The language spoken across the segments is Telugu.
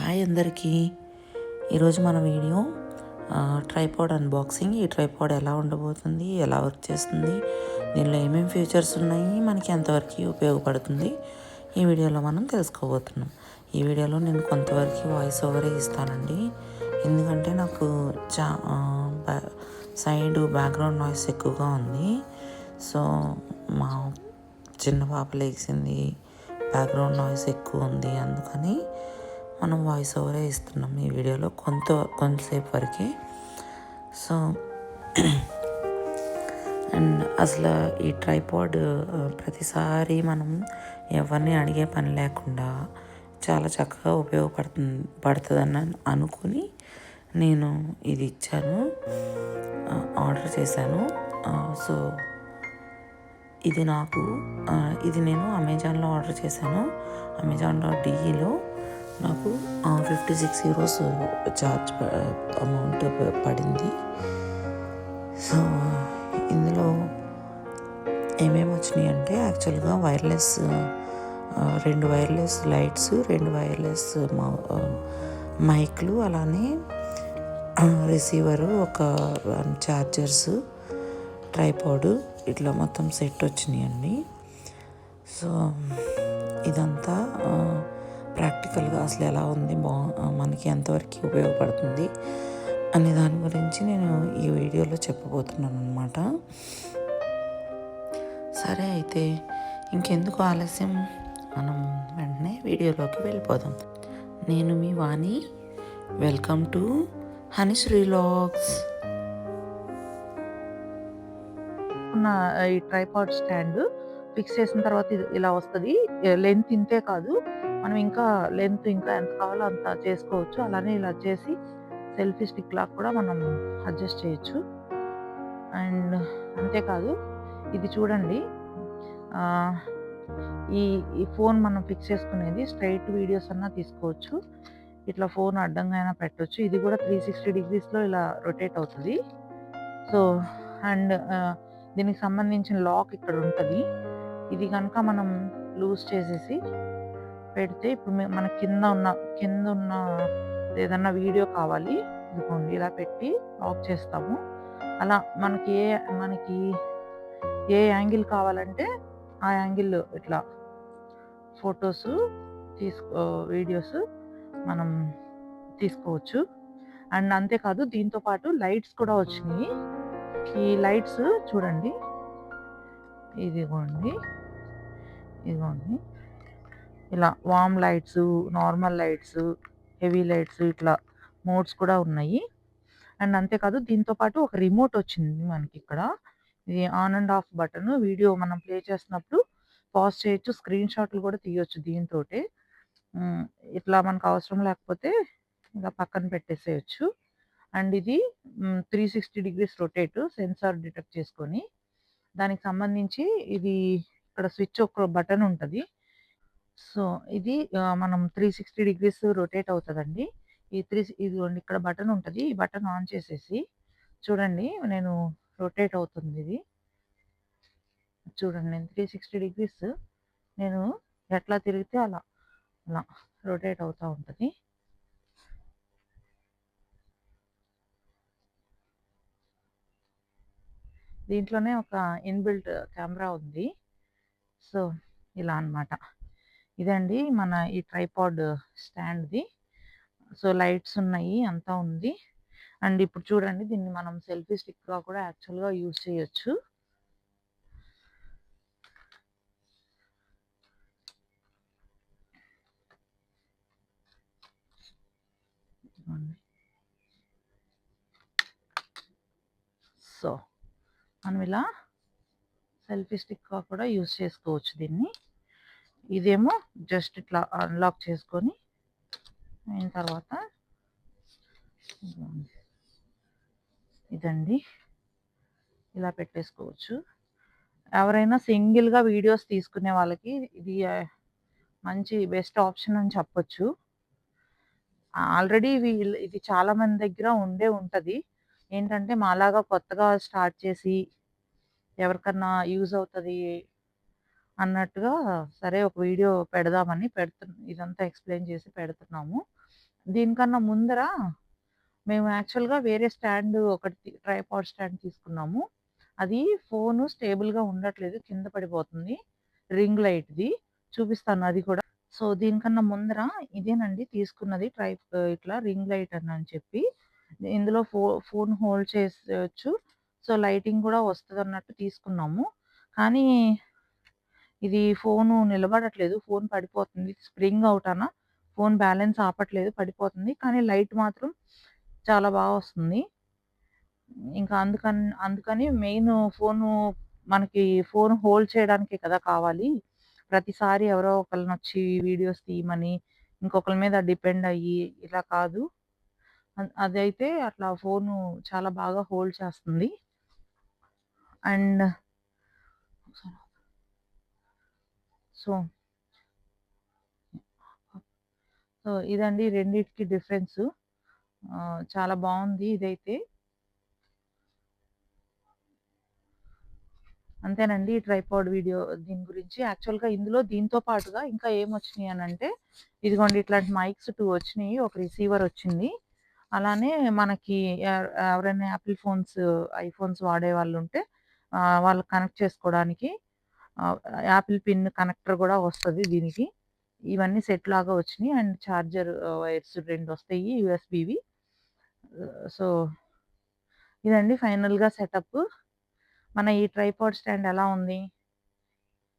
హాయ్ అందరికీ. ఈరోజు మన వీడియో ట్రైపాడ్ అన్బాక్సింగ్. ఈ ట్రైపాడ్ ఎలా ఉండబోతుంది, ఎలా వర్క్ చేస్తుంది, దీనిలో ఏమేమి ఫీచర్స్ ఉన్నాయి, మనకి ఎంతవరకు ఉపయోగపడుతుంది, ఈ వీడియోలో మనం తెలుసుకోబోతున్నాం. ఈ వీడియోలో నేను కొంతవరకు వాయిస్ ఓవరే ఇస్తానండి, ఎందుకంటే నాకు సైడ్ బ్యాక్గ్రౌండ్ నాయిస్ ఎక్కువగా ఉంది. సో మా చిన్న పాప లేచింది, బ్యాక్గ్రౌండ్ నాయిస్ ఎక్కువ ఉంది, అందుకని మనం వాయిస్ ఓవరే ఇస్తున్నాం ఈ వీడియోలో కొంతసేపు వరకే. సో అండ్ అసలు ఈ ట్రైపాడ్ ప్రతిసారి మనం ఎవరిని అడిగే పని లేకుండా చాలా చక్కగా పడుతుందని అనుకుని నేను ఇది ఇచ్చాను, ఆర్డర్ చేశాను. సో ఇది నేను అమెజాన్లో ఆర్డర్ చేశాను. అమెజాన్.de నాకు 56 యూరోస్ ఛార్జ్ అమౌంట్ పడింది. సో ఇందులో ఏమేమి వచ్చినాయి అంటే యాక్చువల్గా రెండు వైర్లెస్ లైట్స్, రెండు వైర్లెస్ మైక్లు, అలానే రిసీవరు, ఒక ఛార్జర్స్, ట్రైపాడ్, ఇట్లా మొత్తం సెట్ వచ్చినాయండి. సో ఇదంతా ప్రాక్టికల్గా అసలు ఎలా ఉంది, మనకి ఎంతవరకు ఉపయోగపడుతుంది అనే దాని గురించి నేను ఈ వీడియోలో చెప్పబోతున్నాను అన్నమాట. సరే, అయితే ఇంకెందుకు ఆలస్యం, మనం వెంటనే వీడియోలోకి వెళ్ళిపోదాం. నేను మీ వాణి, వెల్కమ్ టు హనీశ్రీ వ్లాగ్స్. ఈ ట్రైపాడ్ స్టాండ్ ఫిక్స్ చేసిన తర్వాత ఇలా వస్తుంది. లెంత్ ఇంతే కాదు, మనం ఇంకా లెంత్ ఇంకా ఎంత కావాలో అంత చేసుకోవచ్చు. అలానే ఇలా చేసి సెల్ఫీ స్టిక్ లాగా కూడా మనం అడ్జస్ట్ చేయొచ్చు. అండ్ అంతేకాదు, ఇది చూడండి, ఈ ఫోన్ మనం ఫిక్స్ చేసుకునేది స్ట్రైట్ వీడియోస్ అన్నా తీసుకోవచ్చు, ఇట్లా ఫోన్ అడ్డంగా అయినా పెట్టవచ్చు. ఇది కూడా 360 డిగ్రీస్లో ఇలా రొటేట్ అవుతుంది. సో అండ్ దీనికి సంబంధించిన లాక్ ఇక్కడ ఉంటుంది. ఇది కనుక మనం లూజ్ చేసేసి పెడితే, ఇప్పుడు మన కింద ఉన్న ఏదన్నా వీడియో కావాలి, ఇదిగోండి ఇలా పెట్టి లాక్ చేస్తాము. అలా మనకి ఏ యాంగిల్ కావాలంటే ఆ యాంగిల్ ఇట్లా ఫొటోస్ వీడియోస్ మనం తీసుకోవచ్చు. అండ్ అంతేకాదు, దీంతో పాటు లైట్స్ కూడా వచ్చినాయి. ఈ లైట్స్ చూడండి, ఇదిగోండి ఇలా warm lights, normal lights, heavy lights, ఇట్లా మోడ్స్ కూడా ఉన్నాయి. అండ్ అంతేకాదు, దీంతో పాటు ఒక రిమోట్ వచ్చింది మనకి ఇక్కడ. ఇది on and of button. Video మనం ప్లే చేస్తున్నప్పుడు పాజ్ చేయొచ్చు, స్క్రీన్ షాట్లు కూడా తీయొచ్చు దీంతో. ఇట్లా మనకు అవసరం లేకపోతే ఇలా పక్కన పెట్టేసేయచ్చు. అండ్ ఇది 360 డిగ్రీస్ రొటేట్, సెన్సార్ డిటెక్ట్ చేసుకొని, దానికి సంబంధించి ఇది ఇక్కడ స్విచ్ ఒక బటన్ ఉంటుంది. సో ఇది మనం 360 డిగ్రీస్ రొటేట్ అవుతుందండి. ఇదిగోండి ఇక్కడ బటన్ ఉంటుంది. ఈ బటన్ ఆన్ చేసేసి చూడండి, నేను రొటేట్ అవుతుంది ఇది. చూడండి, నేను 360 డిగ్రీస్ నేను ఎట్లా తిరిగితే అలా రొటేట్ అవుతూ ఉంటుంది. దీంట్లోనే ఒక ఇన్బిల్ట్ కెమెరా ఉంది. సో ఇలా అన్నమాట. ఇదండి మన ఈ ట్రైపాడ్ స్టాండ్ది. సో లైట్స్ ఉన్నాయి, అంతా ఉంది. అండ్ ఇప్పుడు చూడండి, దీన్ని మనం సెల్ఫీ స్టిక్గా కూడా యాక్చువల్గా యూజ్ చేయొచ్చు. సో మనం ఇలా సెల్ఫీ స్టిక్గా కూడా యూజ్ చేసుకోవచ్చు దీన్ని. ఇదేమో జస్ట్ ఇట్లా అన్లాక్ చేసుకొని అయిన తర్వాత ఇదండి ఇలా పెట్టేసుకోవచ్చు. ఎవరైనా సింగిల్గా వీడియోస్ తీసుకునే వాళ్ళకి ఇది మంచి బెస్ట్ ఆప్షన్ అని చెప్పొచ్చు. ఆల్రెడీ ఇది చాలా మంది దగ్గర ఉంటుంది. ఏంటంటే మాలాగా కొత్తగా స్టార్ట్ చేసి ఎవరికన్నా యూజ్ అవుతుంది అన్నట్టుగా, సరే ఒక వీడియో పెడదామని ఇదంతా ఎక్స్ప్లెయిన్ చేసి పెడుతున్నాము. దీనికన్నా ముందర మేము యాక్చువల్‌గా వేరే స్టాండ్ ఒకటి ట్రైపాడ్ స్టాండ్ తీసుకున్నాము. అది ఫోను స్టేబుల్‌గా ఉండట్లేదు. కింద పడిపోతుంది. రింగ్ లైట్‌ది. చూపిస్తాను అది కూడా. సో, దీనికన్నా ముందర ఇదేనండి తీసుకున్నది ఇట్లా రింగ్ లైట్ అని చెప్పి. ఇందులో ఫోన్ హోల్డ్ చేసేయొచ్చు. సో, లైటింగ్ కూడా వస్తదన్నట్టు తీసుకున్నాము. కానీ ఇది ఫోను నిలబడట్లేదు. ఫోను పడిపోతుంది. స్ప్రింగ్ అవుటాన ఫోను బ్యాలెన్స్ ఆపట్లేదు. పడిపోతుంది. కానీ లైట్ మాత్రం చాలా వస్తుంది. ఇంకా అందుకని మెయిను మనకి ఫోను హోల్డ్ చేయడానికే కదా కావాలి. ప్రతిసారి ఎవరో ఒకళ్ళనొచ్చి వీడియోస్ తీయమని, ఇంకొకళ్ళ మీద డిపెండ్ అయ్యి ఇలా కాదు. అదైతే అట్లా ఫోను చాలా బాగా హోల్డ్ చేస్తుంది. అండ్ సో, సో ఇదండి రెండిటికి డిఫరెన్సు. చాలా బావుంది ఇదైతే. అంతేనండి. ఈ ట్రైపాడ్ వీడియో దీని గురించి. యాక్చువల్‌గా ఇందులో దీంతో పాటుగా ఇంకా ఏమొచ్చినియి అనంటే, ఇదిగోండి ఇట్లాంటి మైక్స్ 2 వచ్చినియి. ఒక రిసీవర్ వచ్చింది. అలానే మనకి ఎవరైనా యాపిల్ ఫోన్స్, ఐఫోన్స్ వాడేవాళ్ళుంటే వాళ్ళు కనెక్ట్ చేసుకోవడానికి ఆహ్, యాపిల్ పిన్ కనెక్టర్ గూడా వస్తది దీనికి. ఇవన్నీ సెట్ లాగా వచ్చినియి. అండ్ చార్జర్ వైర్స్ 2 వస్తాయి యూఎస్‌బివి. సో, ఇదండి ఫైనల్‌గా సెటప్. మన ఈ ట్రైపాడ్ స్టాండ్ ఎలా ఉంది?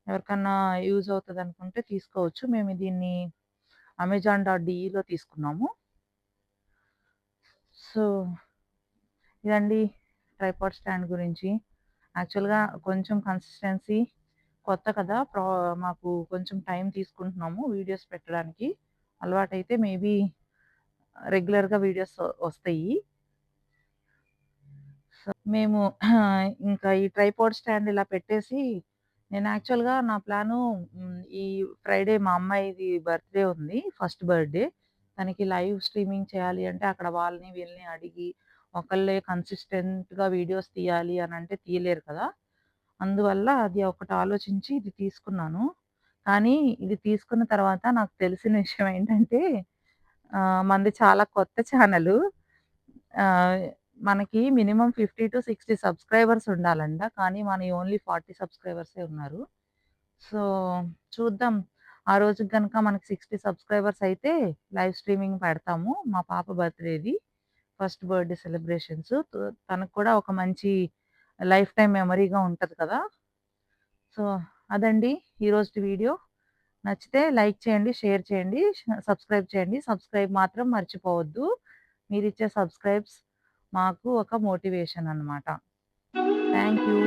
ఎవరికన్నా యూజ్ అవుతదనుకుంటే తీసుకోవచ్చు. మేము దీన్ని అమెజాన్.డీలో తీసుకున్నాము. సో, ఇదండి ట్రైపాడ్ స్టాండ్ గురించి. యాక్చువల్‌గా కొంచెం కన్సిస్టెన్సీ కొత్త కదా! మాకు కొంచెం టైం తీసుకుంటున్నాము వీడియోస్ పెట్టడానికి. అలవాటైతే మేబీ రెగ్యులర్‌గా వీడియోస్ వస్తాయి. సో, మేము ఇంకా ఈ ట్రైపాడ్ స్టాండ్ ఇలా పెట్టేసి నేను యాక్చువల్‌గా నా ప్లాను ఈ ఫ్రైడే మా అమ్మాయిది బర్త్‌డే ఉంది. First birthday. తనకి లైవ్ స్ట్రీమింగ్ చేయాలి అంటే అక్కడ వాళ్ళని వీళ్ళని అడిగి ఒకళ్ళే కన్సిస్టెంట్‌గా వీడియోస్ తీయాలి అనంటే తీయలేరు కదా! అందువల్ల అది ఒకటి ఆలోచించి ఇది తీసుకున్నాను. కానీ ఇది తీసుకున్న తర్వాత నాకు తెలిసిన విషయం ఏంటంటే మనది చాలా కొత్త ఛానలు. ఆహ్, మనకి మినిమమ్ 50-60 సబ్‌స్క్రైబర్స్ ఉండాలంట. కానీ మనయి ఓన్లీ 40 సబ్‌స్క్రైబర్సే ఉన్నారు. సో, చూద్దాం. ఆ రోజుకి గనక మనకి 60 సబ్‌స్క్రైబర్స్ అయితే లైవ్ స్ట్రీమింగ్ పెడతాము. మా పాప బర్త్‌డేది. First birthday celebrations. తనకు కూడా ఒక మంచి లైఫ్ టైమ్ మెమరీగా ఉంటది కదా! సో, అదండి ఈరోజుటి వీడియో. నచ్చితే లైక్ చేయండి, షేర్ చేయండి, సబ్స్క్రైబ్ చేయండి. సబ్స్క్రైబ్ మాత్రం మర్చిపోవద్దు. మీరిచ్చే సబ్స్క్రైబ్స్ మాకు ఒక మోటివేషన్ అన్నమాట. Thank you.